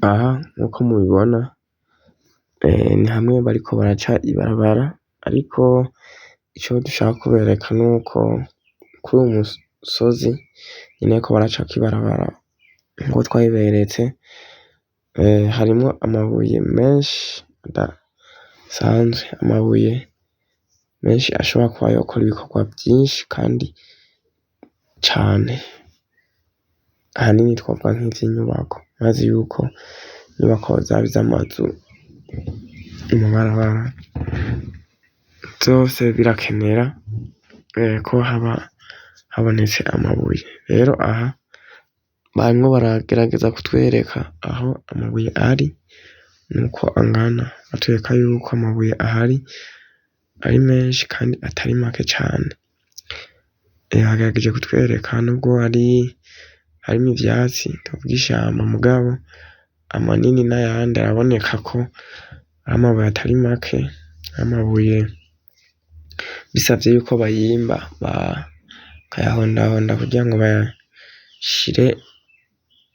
Aha nkuko mubibona ni hamwe bariko baraca ibarabara, ariko ico dushaka kubereka nuko kuri uwu musozi nyene bariko baracako ibarabara nkuko twabiberetse, harimwo amabuye menshi adasanzwe, amabuye menshi ashobora kuba yokora ibikorwa vyinshi kandi cane, ahanini twovuga nk'ivy'inyubako, murazi yuko inyubako zaba iz'amazu, amabarabara, vyose birakenera ko haba habonetse amabuye. Rero aha barimwo baragerageza kutwereka aho amabuye ari nuko angana, batwereka yuko amabuye ahari ari menshi kandi atari make cane. Bagerageje kutwereka nubwo harimwo ivyatsi twovuga ishamba, mugabo amanini n'ayandi araboneka ko ari amabuye atari make, amabuye bisavye yuko bayimba bakayahondahonda kugira ngo bayashire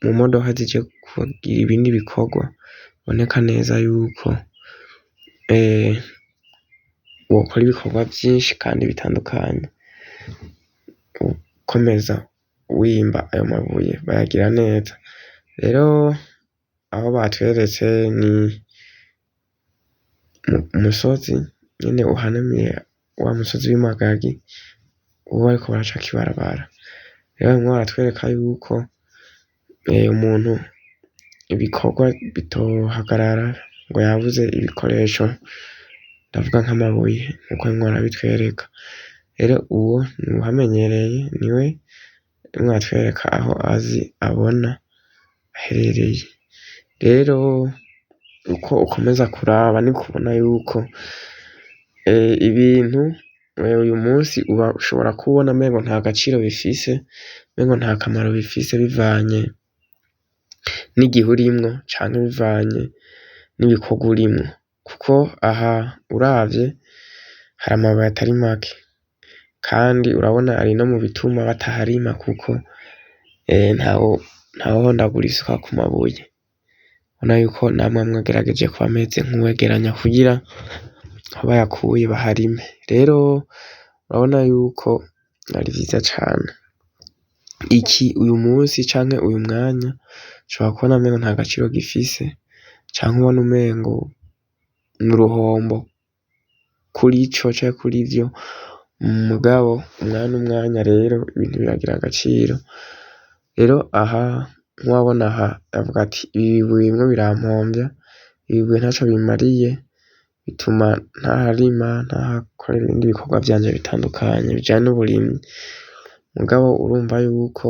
mu modoka zije kugira ibindi bikorwa, biboneka neza yuko wokora ibikorwa vyinshi kandi bitandukanye, ukomeza wimba ayo mabuye bayagira neza. Rero aho batweretse ni umusozi nyene uhanamiye wa musozi w'Imagagi, uwo bariko baracako ibarabara. Rero barimwo baratwereka yuko umuntu ibikorwa bitohagarara ngo yabuze ibikoresho, ndavuga nk'amabuye nkuko barimwo barabitwereka. Rero uwo ni uwahamenyereye, niwe arimwo aratwereka aho azi abona aherereye. Rero uko ukomeza kuraba niko ubona yuko ibintu uyu munsi ushobora kubona umengo nta gaciro bifise, umengo nta kamaro bifise bivanye n'igihe urimwo canke bivanye n'ibikorwa urimwo, kuko aha uravye hari amabuye atari make, kandi urabona ari no mu bituma bataharima kuko ntawohondagura isuka ku mabuye, ubona yuko namwe mwagerageje kuba ameze nk'uwegeranya kugira aho bayakuye baharime. Rero urabona yuko ari vyiza cane. Uyu munsi canke uyu mwanya ushobora kubona umengo nta gaciro gifise, canke ubona umengo n'uruhombo kuri ico canke kuri ivyo, mugabo umwanya rero ibintu biragira agaciro. Rero aha nk'uwabona aha avuga ati ibi bibuye birimwo birampomvya, ibi bibuye ntaco bimariye, bituma ntaharima, ntahakorera ibindi bikorwa vyanje bitandukanye bijanye n'uburimyi. Mugabo urumva yuko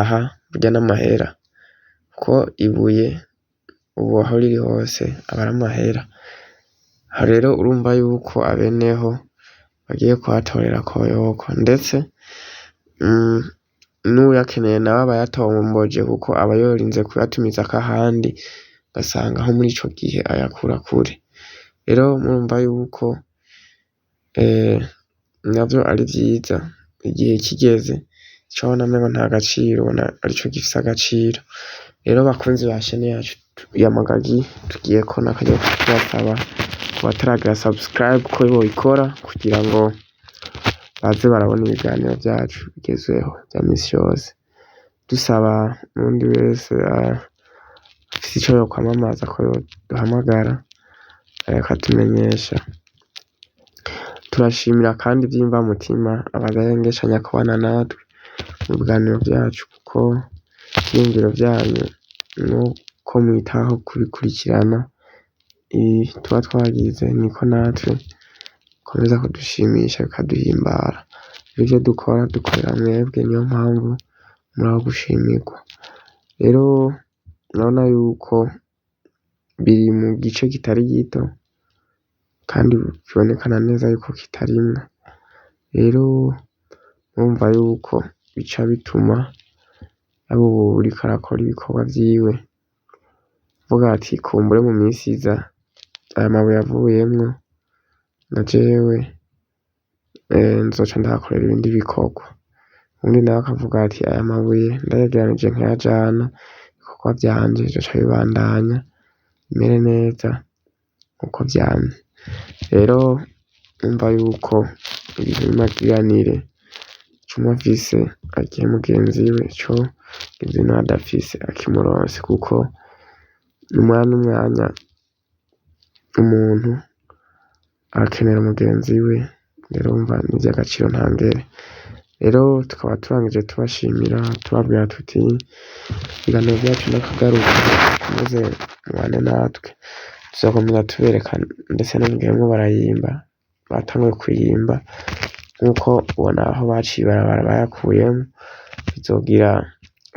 aha burya n'amahera, kuko ibuye ubu aho riri hose aba ari amahera. Aha rero urumva yuko abeneho bagiye kuhatorera koyoko, ndetse n'uyakeneye nawe aba yatomboje kuko aba yorinze kuyatumizako ahandi, ugasanga nko muri ico gihe ayakura kure. Rero murumva yuko navyo ari vyiza, igihe kigeze ico wabona umengo nta gaciro ubona arico gifise agaciro. Rero bakunzi ba shene yacu ya Magagi, tugiyeko n'akaryo ko kubasaba ku bataragira subscribe ko boyikora kugira ngo baze barabona ibiganiro vyacu bigezweho vya misi yose. Dusaba n'uwundi wese afise ico yokwamamaza ko yoduhamagara akatumenyesha. Turashimira kandi vy'imvamutima abadahengeshanya kubana natwe mu biganiro vyacu, kuko ivyiyumviro vyanyu nuko mwitaho kubikurikirana, tuba twagize niko natwe bikomeza kudushimisha bikaduhimbara. Ivyo dukora dukorera mwebwe, niyo mpamvu muraho gushimirwa. Rero urabona yuko biri mu gice kitari gito kandi bibonekana neza yuko kitarimwa. Rero murumva yuko bica bituma yaba ubu uriko arakora ibikorwa vyiwe avuga ati kumbure mu misi iza aya mabuye avuyemwo na jewe nzoca ndahakorera ibindi bikorwa. Uwundi nawe akavuga ati aya mabuye ndayegeranije nkayajana ibikorwa vyanje bizoca bibandanya bimere neza nkuko vyamye. Rero umva yuko ibintu vy'amagiranire cumwe afise agihe mugenzi we co mugenzi nawe adafise akimuronse, kuko umwanya n'umwanya umuntu arakenera mugenzi we. Rero umva n'ivy'agaciro ntangere. Rero tukaba turangije tubashimira tubabwira tuti ibiganiro vyacu n'akagaruka, muze mubane natwe, tuzakomeza tubereka ndetse no mugihe barimwo barayimba, batanguye kuyimba nkuko ubona aho baciye ibarabara bayakuyemwo, bizogira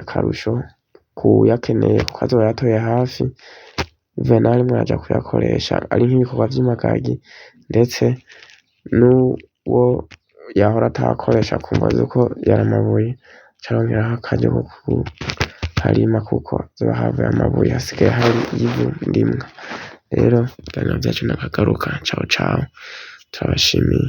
akarusho kuwuyakeneye kuko azoba yatoye hafi bivuye naho arimwo araja kuyakoresha ari nk'ibikorwa vy'imagagi, ndetse n'uwo yahora atayakoresha akumva yuko yari amabuye aca arongeraho akaryo ko kuharima kuko hazoba havuye amabuye hasigaye hari ivu ndimwa. Rero ibiganiro vyacu n'akagaruka, ciao ciao, turabashimiye.